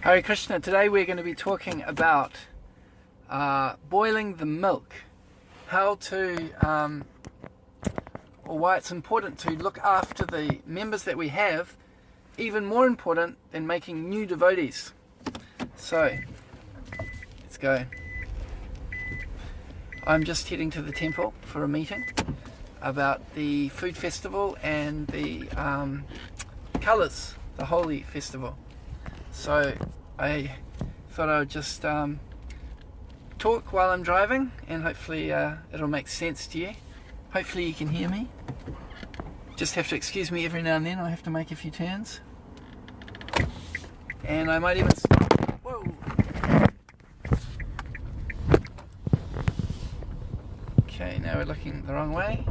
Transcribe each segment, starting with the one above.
Hare Krishna. Today we're going to be talking about boiling the milk, how to, or why it's important to look after the members that we have, even more important than making new devotees. So, let's go. I'm just heading to the temple for a meeting about the food festival and the colours, the Holi festival. So I thought I would just talk while I'm driving, and hopefully it'll make sense to you. Hopefully you can hear me. Just have to excuse me every now and then. I have to make a few turns, and I might even stop. Whoa. Okay, now we're looking the wrong way.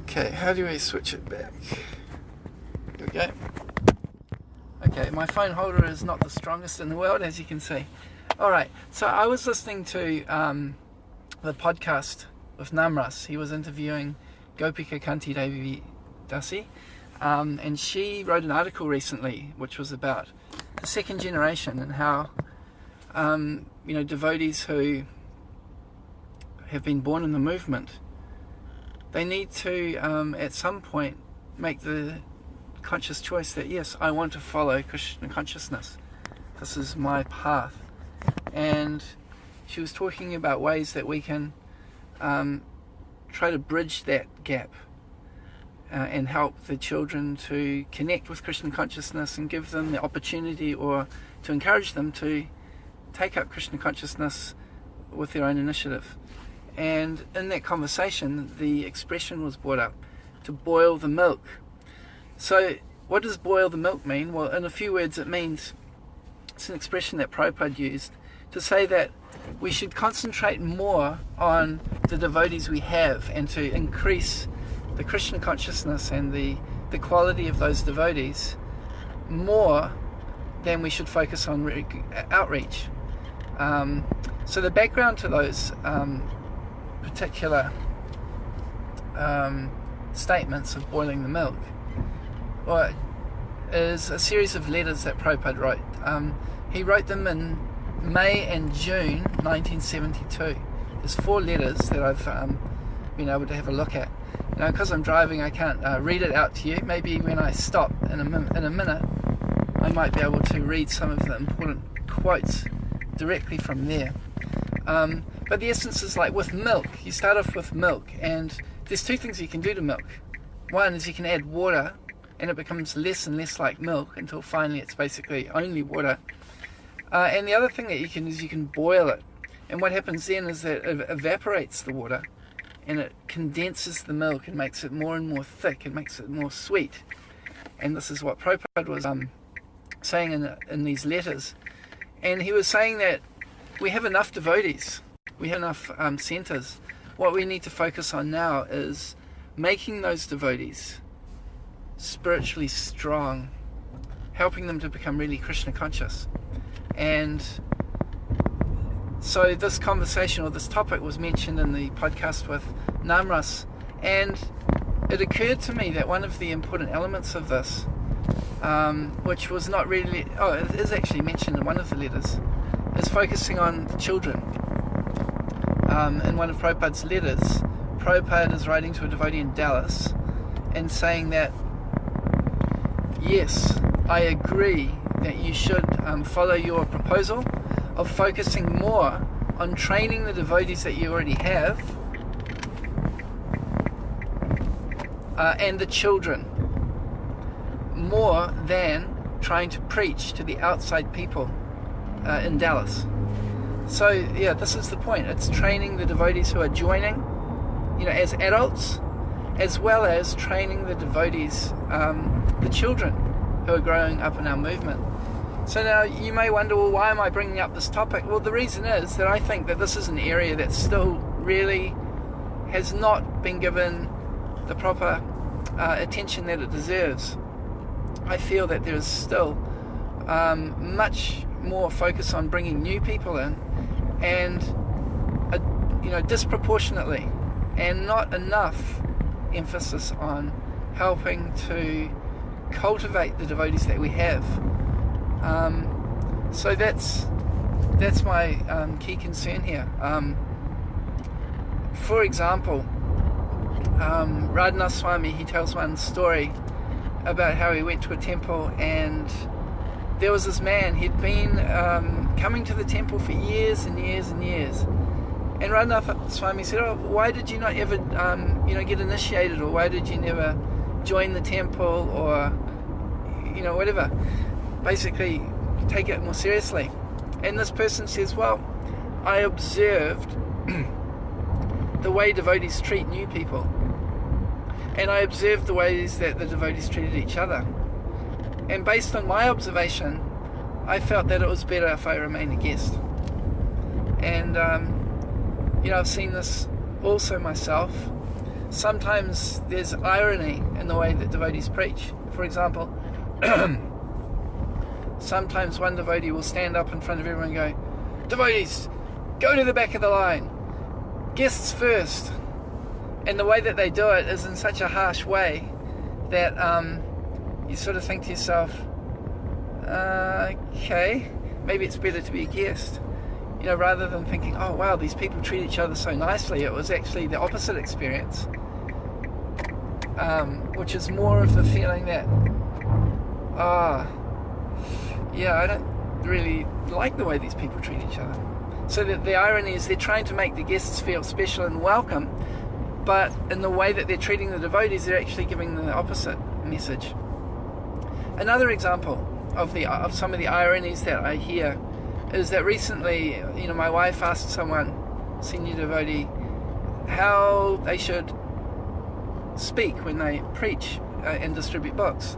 Okay, how do we switch it back? Here we go. Okay, my phone holder is not the strongest in the world, as you can see. Alright, so I was listening to the podcast with Namras. He was interviewing Gopika Kanti Devi Dasi, and she wrote an article recently which was about the second generation and how devotees who have been born in the movement, they need to at some point make the conscious choice that yes, I want to follow Krishna consciousness. This is my path. And she was talking about ways that we can try to bridge that gap and help the children to connect with Krishna consciousness and give them the opportunity, or to encourage them to take up Krishna consciousness with their own initiative. And in that conversation, the expression was brought up to boil the milk. So what does boil the milk mean? Well, in a few words, it means, it's an expression that Prabhupada used to say that we should concentrate more on the devotees we have and to increase the Krishna consciousness and the quality of those devotees more than we should focus on outreach. So the background to those particular statements of boiling the milk is a series of letters that Prabhupada wrote. He wrote them in May and June 1972. There's 4 letters that I've been able to have a look at. Now, because I'm driving, I can't read it out to you. Maybe when I stop in a minute, I might be able to read some of the important quotes directly from there. But the essence is like with milk. You start off with milk, and there's 2 things you can do to milk. One is you can add water, and it becomes less and less like milk until finally it's basically only water. And the other thing that you can is you can boil it. And what happens then is that it evaporates the water, and it condenses the milk and makes it more and more thick and makes it more sweet. And this is what Prabhupada was saying in these letters. And he was saying that we have enough devotees. We have enough centers. What we need to focus on now is making those devotees spiritually strong, helping them to become really Krishna conscious. And so this conversation, or this topic, was mentioned in the podcast with Namras, and it occurred to me that one of the important elements of this, which was not really, it is actually mentioned in one of the letters, is focusing on the children. In one of Prabhupada's letters, Prabhupada is writing to a devotee in Dallas and saying that, yes, I agree that you should follow your proposal of focusing more on training the devotees that you already have and the children, more than trying to preach to the outside people in Dallas. So yeah, this is the point. It's training the devotees who are joining, as adults, as well as training the devotees, the children who are growing up in our movement. So now you may wonder, well, why am I bringing up this topic? Well, the reason is that I think that this is an area that still really has not been given the proper attention that it deserves. I feel that there is still much more focus on bringing new people in, and disproportionately, and not enough emphasis on helping to cultivate the devotees that we have. So that's my key concern here. For example, Radhanath Swami, he tells one story about how he went to a temple, and there was this man. He'd been coming to the temple for years and years and years. And Radhanath Swami said, "Oh, why did you not ever, get initiated, or why did you never join the temple, or, whatever? Basically, take it more seriously." And this person says, "Well, I observed the way devotees treat new people, and I observed the ways that the devotees treated each other. And based on my observation, I felt that it was better if I remained a guest." And I've seen this also myself. Sometimes there's irony in the way that devotees preach. For example, sometimes one devotee will stand up in front of everyone and go, "Devotees, go to the back of the line. Guests first." And the way that they do it is in such a harsh way that you sort of think to yourself, okay, maybe it's better to be a guest. Rather than thinking, "Oh wow, these people treat each other so nicely." It was actually the opposite experience, which is more of the feeling that, I don't really like the way these people treat each other. So that the irony is they're trying to make the guests feel special and welcome, but in the way that they're treating the devotees, they're actually giving the opposite message. Another example of some of the ironies that I hear is that recently, my wife asked someone, senior devotee, how they should speak when they preach and distribute books.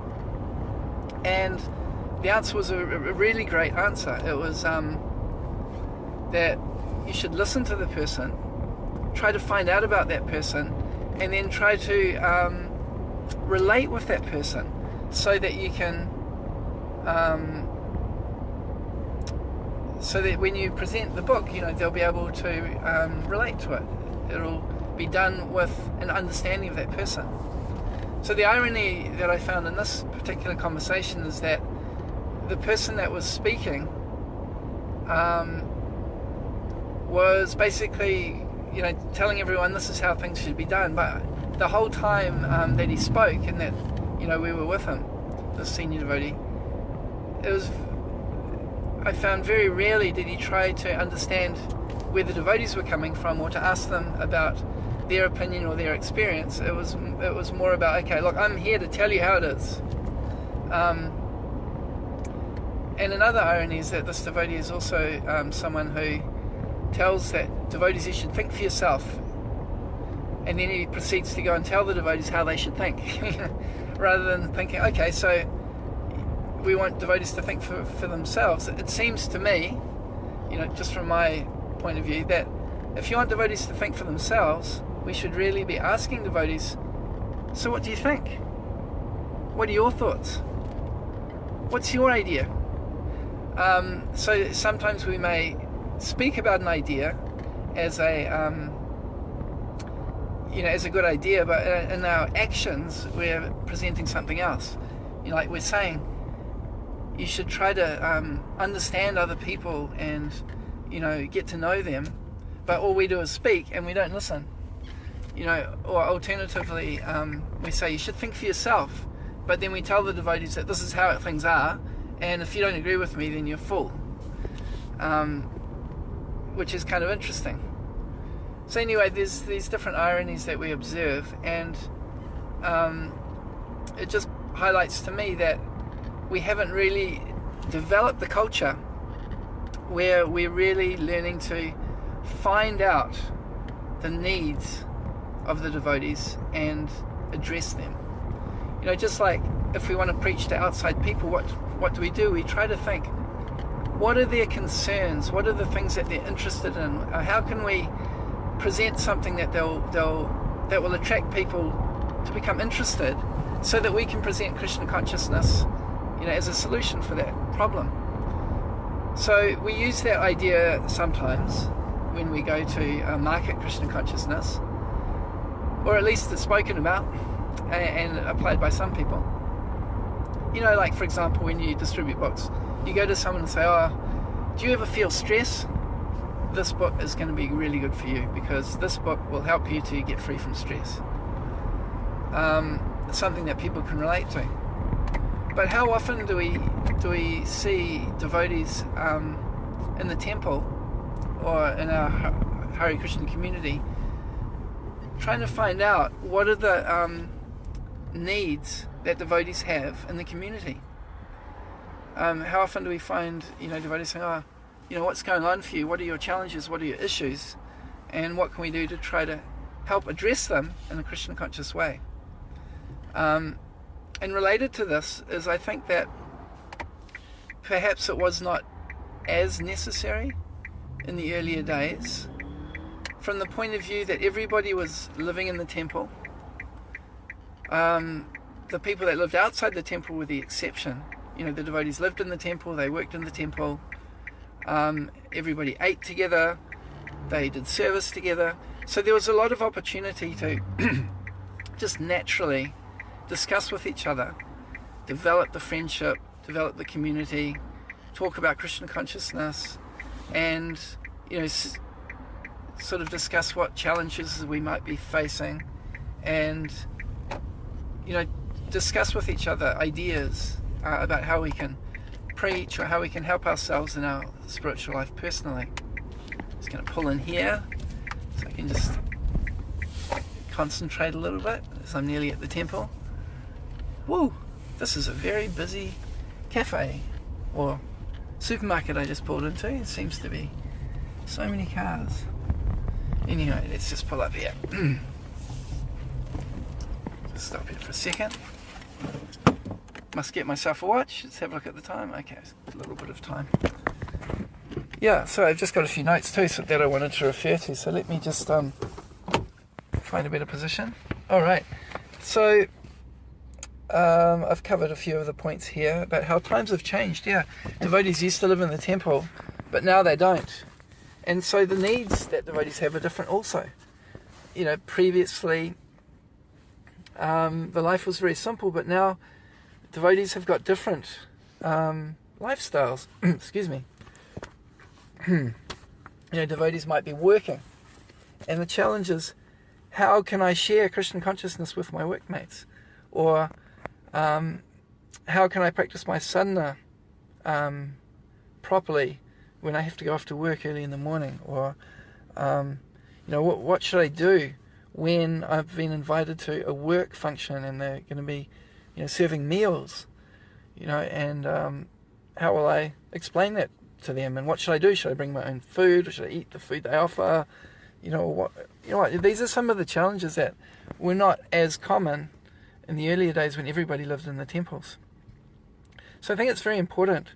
And the answer was a really great answer. It was that you should listen to the person, try to find out about that person, and then try to relate with that person so that you can so that when you present the book, they'll be able to relate to it. It'll be done with an understanding of that person. So the irony that I found in this particular conversation is that the person that was speaking was basically, telling everyone this is how things should be done. But the whole time that he spoke and that, we were with him, the senior devotee, I found very rarely did he try to understand where the devotees were coming from or to ask them about their opinion or their experience. It was more about, okay, look, I'm here to tell you how it is. And another irony is that this devotee is also someone who tells that devotees, you should think for yourself, and then he proceeds to go and tell the devotees how they should think, rather than thinking, okay, so we want devotees to think for themselves. It seems to me, just from my point of view, that if you want devotees to think for themselves, we should really be asking devotees, so what do you think? What are your thoughts? What's your idea? So sometimes we may speak about an idea as as a good idea, but in our actions we're presenting something else. Like we're saying, you should try to understand other people and get to know them, but all we do is speak and we don't listen. Or alternatively, we say you should think for yourself, but then we tell the devotees that this is how things are, and if you don't agree with me, then you're a fool. Which is kind of interesting. So anyway, there's these different ironies that we observe, and it just highlights to me that we haven't really developed the culture where we're really learning to find out the needs of the devotees and address them. Just like if we want to preach to outside people, what do? We try to think, what are their concerns? What are the things that they're interested in? How can we present something that that will attract people to become interested, so that we can present Krishna consciousness, as a solution for that problem. So we use that idea sometimes when we go to market Krishna consciousness, or at least it's spoken about and applied by some people. You know, like for example, when you distribute books, you go to someone and say, oh, do you ever feel stress? This book is going to be really good for you because this book will help you to get free from stress. It's something that people can relate to. But how often do we see devotees in the temple or in our Hare Krishna community trying to find out what are the needs that devotees have in the community? How often do we find devotees saying, oh, what's going on for you? What are your challenges? What are your issues? And what can we do to try to help address them in a Krishna conscious way? And related to this is, I think that perhaps it was not as necessary in the earlier days, from the point of view that everybody was living in the temple. The people that lived outside the temple were the exception. The devotees lived in the temple, they worked in the temple, everybody ate together, they did service together. So there was a lot of opportunity to just naturally discuss with each other, develop the friendship, develop the community, talk about Krishna consciousness, and sort of discuss what challenges we might be facing, and discuss with each other ideas about how we can preach or how we can help ourselves in our spiritual life personally. Just going to pull in here so I can just concentrate a little bit as I'm nearly at the temple. Woo! This is a very busy cafe or supermarket I just pulled into. It seems to be so many cars. Anyway, let's just pull up here. Just stop here for a second. Must get myself a watch. Let's have a look at the time. Okay, a little bit of time. Yeah, so I've just got a few notes too that I wanted to refer to. So let me just find a better position. All right. So I've covered a few of the points here about how times have changed. Yeah, devotees used to live in the temple, but now they don't. And so the needs that devotees have are different also. Previously the life was very simple, but now devotees have got different lifestyles. Excuse me. Devotees might be working, and the challenge is, how can I share Krishna consciousness with my workmates? Or how can I practice my sadhana properly when I have to go off to work early in the morning? Or what should I do when I've been invited to a work function and they're going to be serving meals? And how will I explain that to them? And what should I do? Should I bring my own food, or should I eat the food they offer? These are some of the challenges that were not as common in the earlier days when everybody lived in the temples. So I think it's very important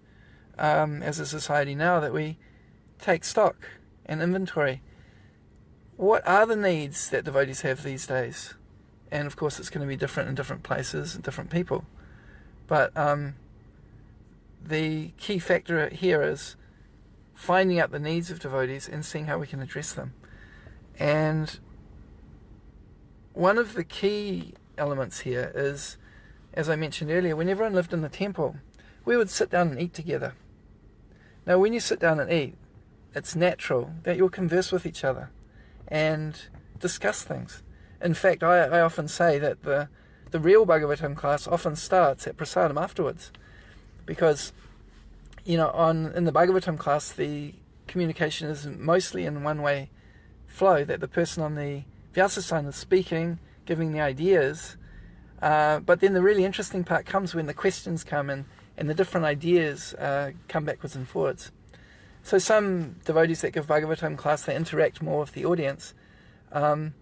as a society now that we take stock and inventory. What are the needs that devotees have these days? And of course it's going to be different in different places and different people. But the key factor here is finding out the needs of devotees and seeing how we can address them. And one of the key elements here is, as I mentioned earlier, when everyone lived in the temple, we would sit down and eat together. Now when you sit down and eat, it's natural that you'll converse with each other and discuss things. In fact, I often say that the real Bhagavatam class often starts at prasadam afterwards, because in the Bhagavatam class the communication is mostly in one-way flow, that the person on the Vyasasana is speaking, giving the ideas, but then the really interesting part comes when the questions come in and the different ideas come backwards and forwards. So some devotees that give Bhagavatam class, they interact more with the audience, but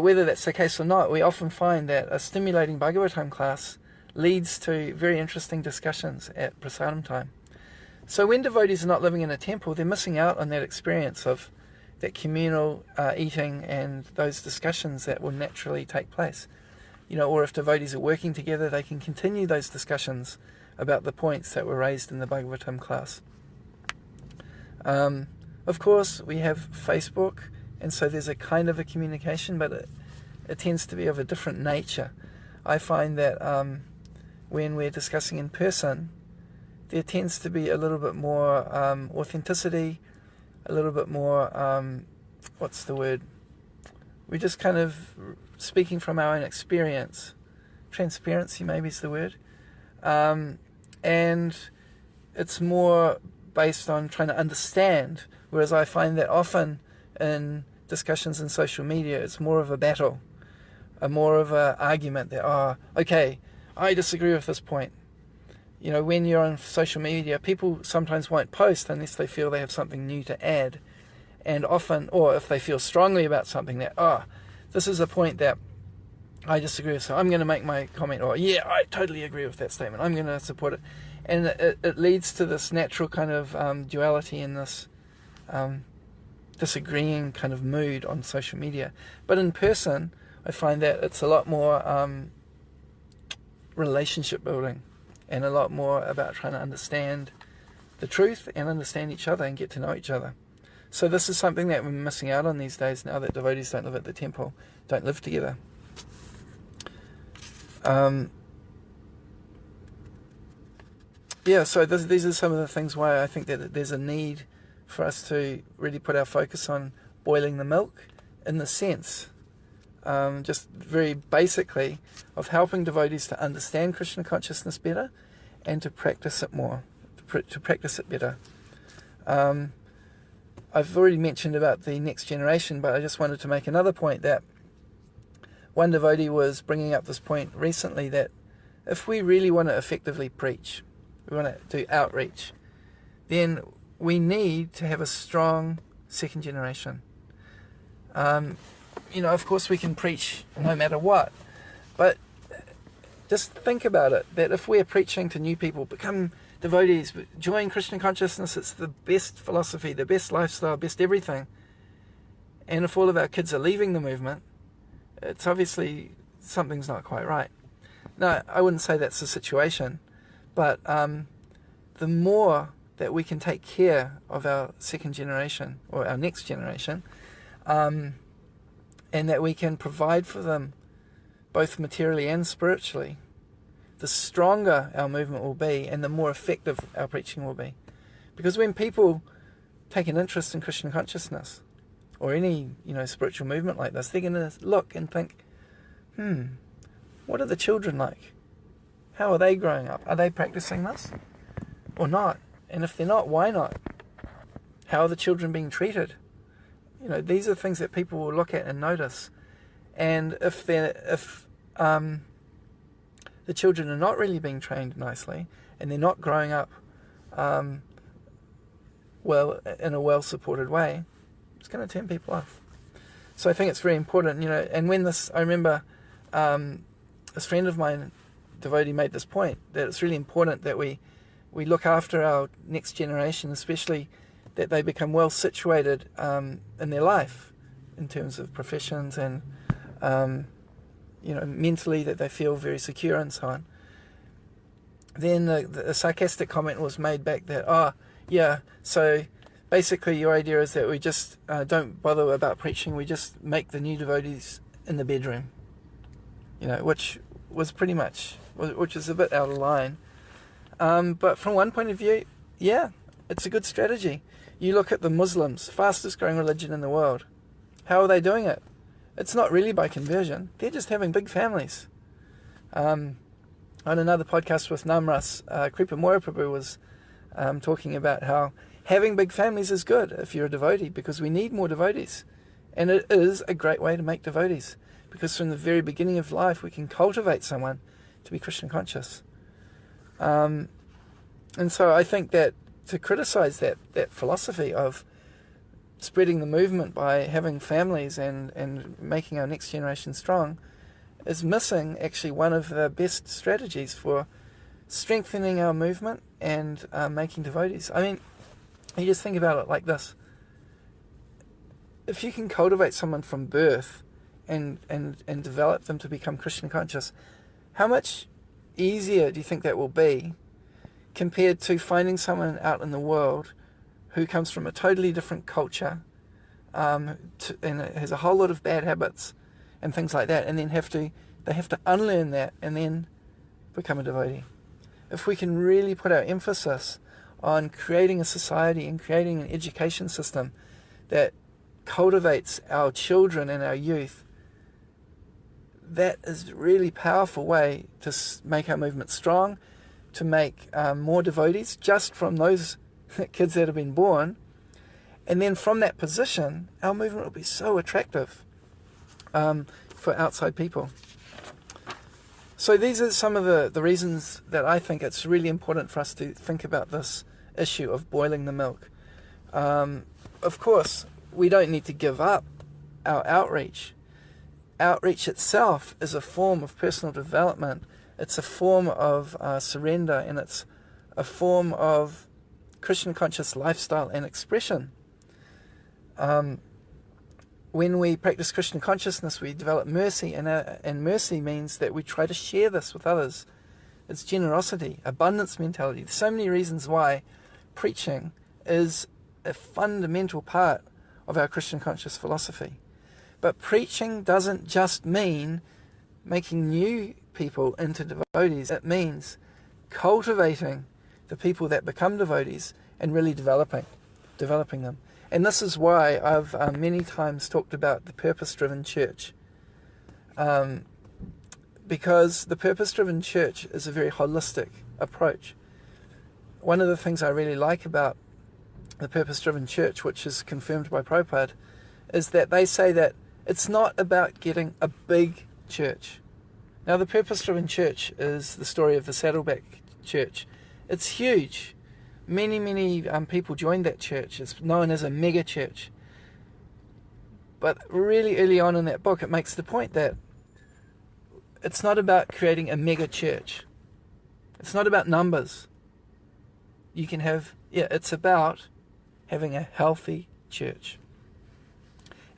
whether that's the case or not, we often find that a stimulating Bhagavatam class leads to very interesting discussions at prasadam time. So when devotees are not living in a temple, they're missing out on that experience of that communal eating and those discussions that will naturally take place. Or if devotees are working together, they can continue those discussions about the points that were raised in the Bhagavatam class. Of course, we have Facebook, and so there's a kind of a communication, but it tends to be of a different nature. I find that when we're discussing in person, there tends to be a little bit more authenticity, a little bit more, what's the word? We're just kind of speaking from our own experience. Transparency maybe is the word. And it's more based on trying to understand, whereas I find that often in discussions in social media, it's more of a battle, more of an argument that, okay, I disagree with this point. You know, when you're on social media, people sometimes won't post unless they feel they have something new to add. And often, or if they feel strongly about something that, this is a point that I disagree with, so I'm going to make my comment, or yeah, I totally agree with that statement, I'm going to support it. And it leads to this natural kind of duality in this disagreeing kind of mood on social media. But in person, I find that it's a lot more relationship building, and a lot more about trying to understand the truth and understand each other and get to know each other. So this is something that we're missing out on these days now that devotees don't live at the temple, don't live together. So these are some of the things why I think that there's a need for us to really put our focus on boiling the milk, in the sense, just very basically, of helping devotees to understand Krishna consciousness better and to practice it more, to practice it better. I've already mentioned about the next generation, but I just wanted to make another point that one devotee was bringing up this point recently, that if we really want to effectively preach, we want to do outreach, then we need to have a strong second generation. Of course we can preach no matter what, but just think about it, that if we're preaching to new people, become devotees, join Krishna consciousness, it's the best philosophy, the best lifestyle, best everything. And if all of our kids are leaving the movement, it's obviously something's not quite right. No, I wouldn't say that's the situation, but the more that we can take care of our second generation, or our next generation, and that we can provide for them both materially and spiritually, the stronger our movement will be and the more effective our preaching will be. Because when people take an interest in Krishna consciousness, or any spiritual movement like this, they're going to look and think, what are the children like? How are they growing up? Are they practicing this or not? And if they're not, why not? How are the children being treated? These are things that people will look at and notice. And if the children are not really being trained nicely, and they're not growing up in a well-supported way, it's going to turn people off. So I think it's very important, and when I remember this friend of mine, devotee, made this point, that it's really important that we look after our next generation, especially that they become well situated in their life, in terms of professions and mentally, that they feel very secure and so on. Then the sarcastic comment was made back that, so basically your idea is that we just don't bother about preaching, we just make the new devotees in the bedroom, which was pretty much, which is a bit out of line. But from one point of view, it's a good strategy. You look at the Muslims, fastest growing religion in the world. How are they doing it? It's not really by conversion. They're just having big families. On another podcast with Namras, Kripa Moira Prabhu was talking about how having big families is good if you're a devotee, because we need more devotees. And it is a great way to make devotees, because from the very beginning of life we can cultivate someone to be Krishna conscious. And so I think that to criticize that philosophy of spreading the movement by having families and making our next generation strong is missing actually one of the best strategies for strengthening our movement and making devotees. I mean, you just think about it like this. If you can cultivate someone from birth and develop them to become Krishna conscious, how much easier do you think that will be compared to finding someone out in the world who comes from a totally different culture and has a whole lot of bad habits and things like that, and then they have to unlearn that and then become a devotee. If we can really put our emphasis on creating a society and creating an education system that cultivates our children and our youth, that is a really powerful way to make our movement strong, to make more devotees just from those kids that have been born. And then from that position, our movement will be so attractive for outside people. So these are some of the reasons that I think it's really important for us to think about this issue of boiling the milk. Of course, we don't need to give up our outreach. Outreach itself is a form of personal development. It's a form of surrender, and it's a form of Krishna conscious lifestyle and expression. When we practice Krishna consciousness, we develop mercy, and mercy means that we try to share this with others. It's generosity, abundance mentality. There's so many reasons why preaching is a fundamental part of our Krishna conscious philosophy. But preaching doesn't just mean making new people into devotees. It means cultivating the people that become devotees and really developing them. And this is why I've many times talked about the purpose-driven church. Because the purpose-driven church is a very holistic approach. One of the things I really like about the purpose-driven church, which is confirmed by Prabhupada, is that they say that it's not about getting a big church. Now, the purpose-driven church is the story of the Saddleback Church. It's huge. Many people joined that church. It's known as a mega church. But really early on in that book, it makes the point that it's not about creating a mega church. It's not about numbers. It's about having a healthy church.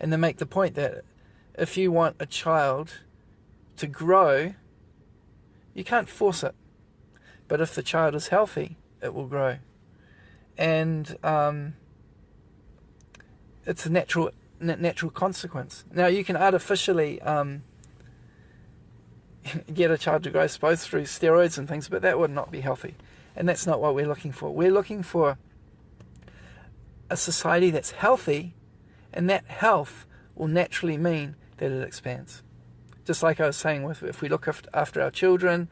And they make the point that if you want a child to grow, you can't force it. But if the child is healthy, it will grow. And it's a natural consequence. Now, you can artificially get a child to grow, both through steroids and things, but that would not be healthy. And that's not what we're looking for. We're looking for a society that's healthy, and that health will naturally mean that it expands. Just like I was saying, if we look after our children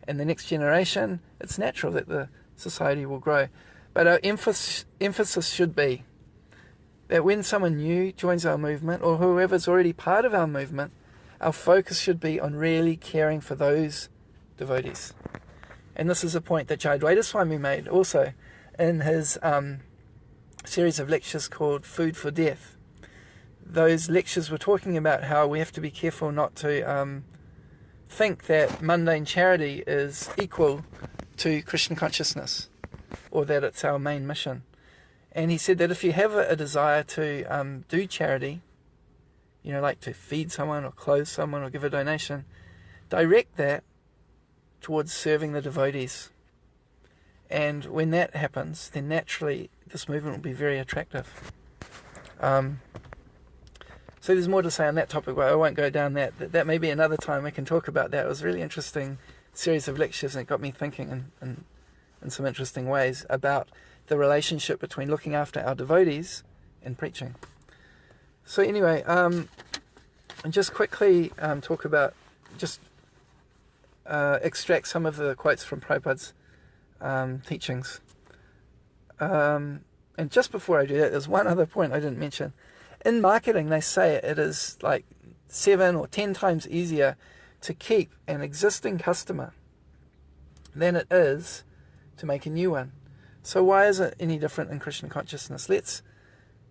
and the next generation, it's natural that the society will grow. But our emphasis should be that when someone new joins our movement, or whoever's already part of our movement, our focus should be on really caring for those devotees. And this is a point that Jayadvaita Swami made also in his series of lectures called Food for Death. Those lectures were talking about how we have to be careful not to think that mundane charity is equal to Krishna consciousness, or that it's our main mission. And he said that if you have a desire to do charity, like to feed someone or clothe someone or give a donation, direct that towards serving the devotees. And when that happens, then naturally this movement will be very attractive. So there's more to say on that topic, but I won't go down that. That may be another time we can talk about that. It was a really interesting series of lectures, and it got me thinking in some interesting ways about the relationship between looking after our devotees and preaching. So anyway, and just quickly talk about, extract some of the quotes from Prabhupada's teachings. And just before I do that, there's one other point I didn't mention. In marketing, they say it is like 7 or 10 times easier to keep an existing customer than it is to make a new one. So why is it any different in Krishna consciousness? Let's,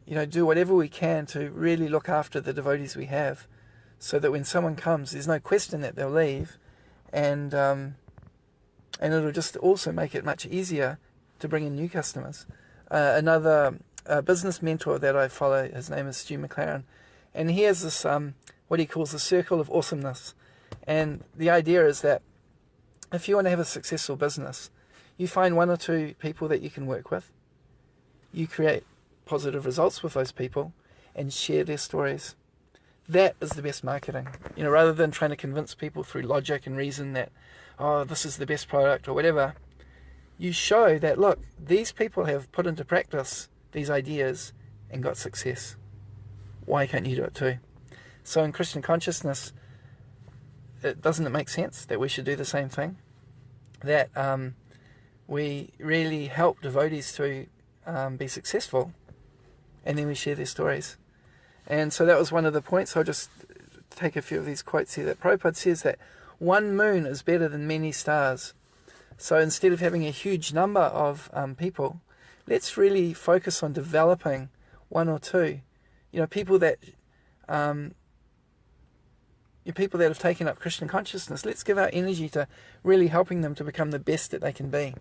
do whatever we can to really look after the devotees we have, so that when someone comes, there's no question that they'll leave, and it'll just also make it much easier to bring in new customers. Another business mentor that I follow, his name is Stu McLaren, and he has this what he calls the circle of awesomeness. And the idea is that if you want to have a successful business, you find 1 or 2 people that you can work with, you create positive results with those people, and share their stories. That is the best marketing. Rather than trying to convince people through logic and reason that, oh, this is the best product or whatever, you show that, look, these people have put into practice these ideas and got success. Why can't you do it too? So in Christian consciousness, doesn't it make sense that we should do the same thing? That we really help devotees to be successful, and then we share their stories. And so that was one of the points. I'll just take a few of these quotes here. That Prabhupada says that one moon is better than many stars. So instead of having a huge number of people, let's really focus on developing one or two. People that have taken up Christian consciousness. Let's give our energy to really helping them to become the best that they can be.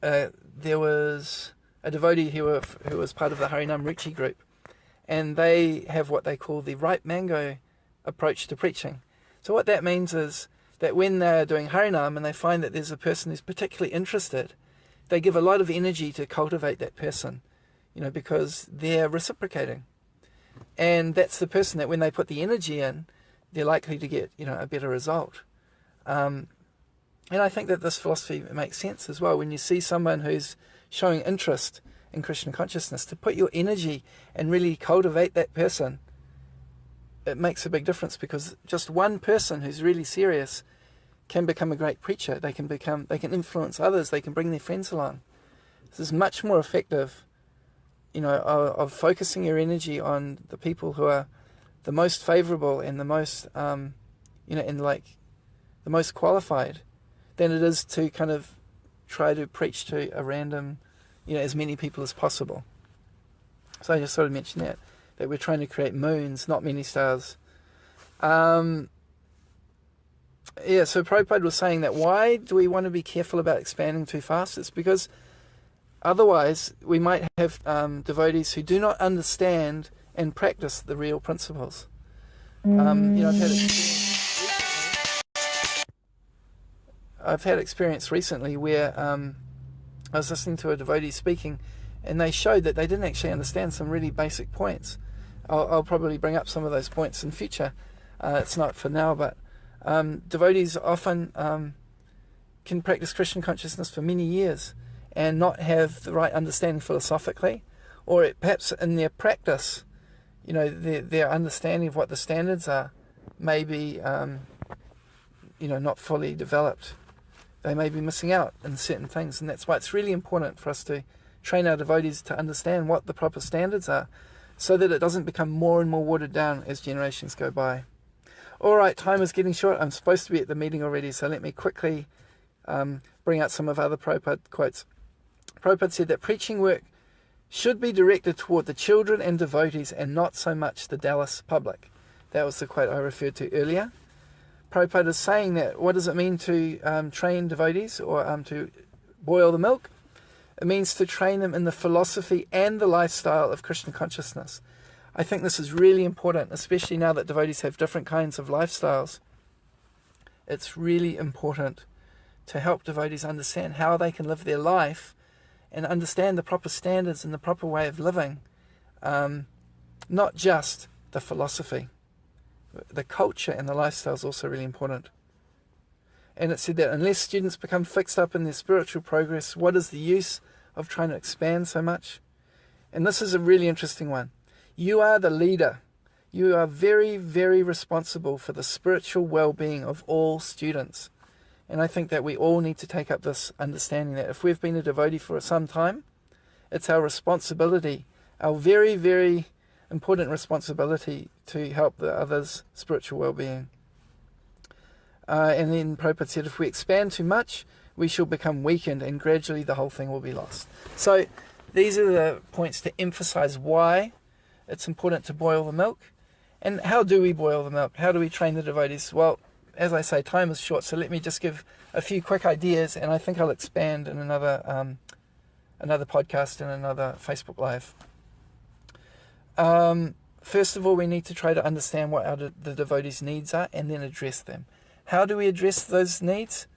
There was a devotee who was part of the Harinam Ruchi group, and they have what they call the ripe mango approach to preaching. So what that means is that when they're doing Harinam and they find that there's a person who's particularly interested, they give a lot of energy to cultivate that person, because they're reciprocating. And that's the person that when they put the energy in, they're likely to get, a better result. And I think that this philosophy makes sense as well. When you see someone who's showing interest in Christian consciousness, to put your energy and really cultivate that person, it makes a big difference, because just one person who's really serious can become a great preacher. They can influence others. They can bring their friends along. This is much more effective, of focusing your energy on the people who are the most favorable and the most, the most qualified, than it is to kind of try to preach to a random, as many people as possible. So I just sort of mentioned that we're trying to create moons, not many stars. So Prabhupada was saying that why do we want to be careful about expanding too fast? It's because otherwise we might have devotees who do not understand and practice the real principles. I've had experience recently where I was listening to a devotee speaking, and they showed that they didn't actually understand some really basic points. I'll probably bring up some of those points in future. It's not for now, but devotees often can practice Christian consciousness for many years and not have the right understanding philosophically, or perhaps in their practice, their understanding of what the standards are may be, not fully developed. They may be missing out in certain things, and that's why it's really important for us to train our devotees to understand what the proper standards are, so that it doesn't become more and more watered down as generations go by. All right, time is getting short. I'm supposed to be at the meeting already, so let me quickly bring out some of other Prabhupada quotes. Prabhupada said that preaching work should be directed toward the children and devotees and not so much the Dallas public. That was the quote I referred to earlier. Prabhupada is saying that what does it mean to train devotees, or to boil the milk? It means to train them in the philosophy and the lifestyle of Christian consciousness. I think this is really important, especially now that devotees have different kinds of lifestyles. It's really important to help devotees understand how they can live their life and understand the proper standards and the proper way of living, not just the philosophy. The culture and the lifestyle is also really important. And it said that unless students become fixed up in their spiritual progress, what is the use of trying to expand so much? And this is a really interesting one. You are the leader. You are very, very responsible for the spiritual well-being of all students. And I think that we all need to take up this understanding that if we've been a devotee for some time, it's our responsibility, our very, very important responsibility to help the others' spiritual well-being. And then Prabhupada said, if we expand too much, we shall become weakened and gradually the whole thing will be lost. So these are the points to emphasize why it's important to boil the milk. And how do we boil the milk? How do we train the devotees? Well, as I say, time is short, so let me just give a few quick ideas, and I think I'll expand in another podcast and another Facebook Live. First of all, we need to try to understand what the devotees' needs are and then address them. How do we address those needs?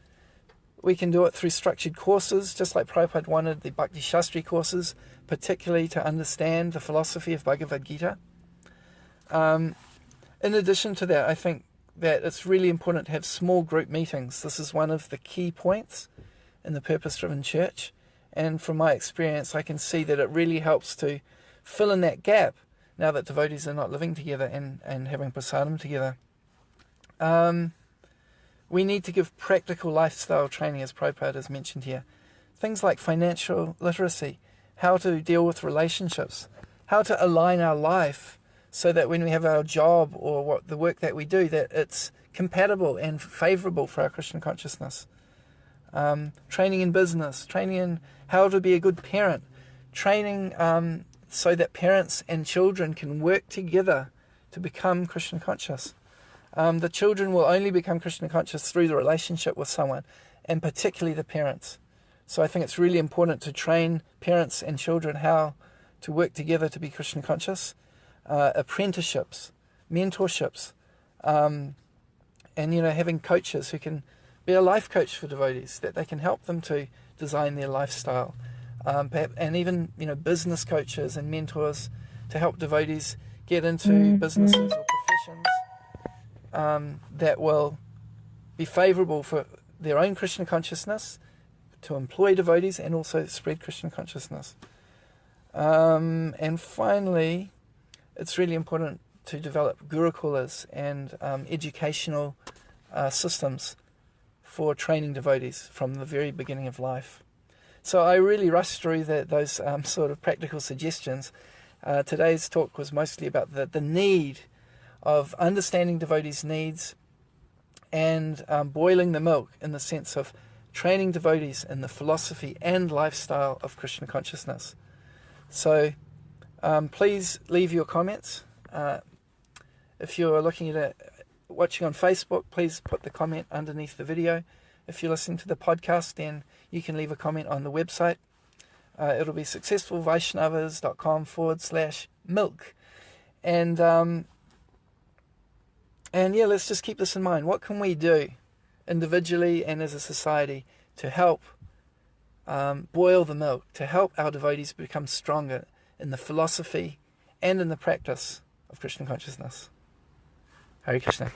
We can do it through structured courses, just like Prabhupada wanted the Bhakti Shastri courses, particularly to understand the philosophy of Bhagavad Gita. In addition to that, I think that it's really important to have small group meetings. This is one of the key points in the purpose-driven church. And from my experience, I can see that it really helps to fill in that gap now that devotees are not living together and having prasadam together. We need to give practical lifestyle training, as Prabhupada has mentioned here. Things like financial literacy, how to deal with relationships, how to align our life so that when we have our job or the work that we do, that it's compatible and favourable for our Krishna consciousness. Training in business, training in how to be a good parent, training so that parents and children can work together to become Krishna conscious. The children will only become Krishna conscious through the relationship with someone, and particularly the parents. So I think it's really important to train parents and children how to work together to be Krishna conscious. Apprenticeships, mentorships, and having coaches who can be a life coach for devotees, that they can help them to design their lifestyle, and even business coaches and mentors to help devotees get into businesses or professions that will be favourable for their own Krishna consciousness, to employ devotees and also spread Krishna consciousness. And finally, it's really important to develop gurukulas and educational systems for training devotees from the very beginning of life. So I really rushed through those sort of practical suggestions. Today's talk was mostly about the need of understanding devotees' needs and boiling the milk in the sense of training devotees in the philosophy and lifestyle of Krishna consciousness. So please leave your comments. If you're looking at it, watching on Facebook, please put the comment underneath the video. If you're listening to the podcast, then you can leave a comment on the website. It'll be successfulvaisnavas.com/milk. And yeah, let's just keep this in mind. What can we do individually and as a society to help boil the milk, to help our devotees become stronger in the philosophy and in the practice of Krishna consciousness? Hare Krishna.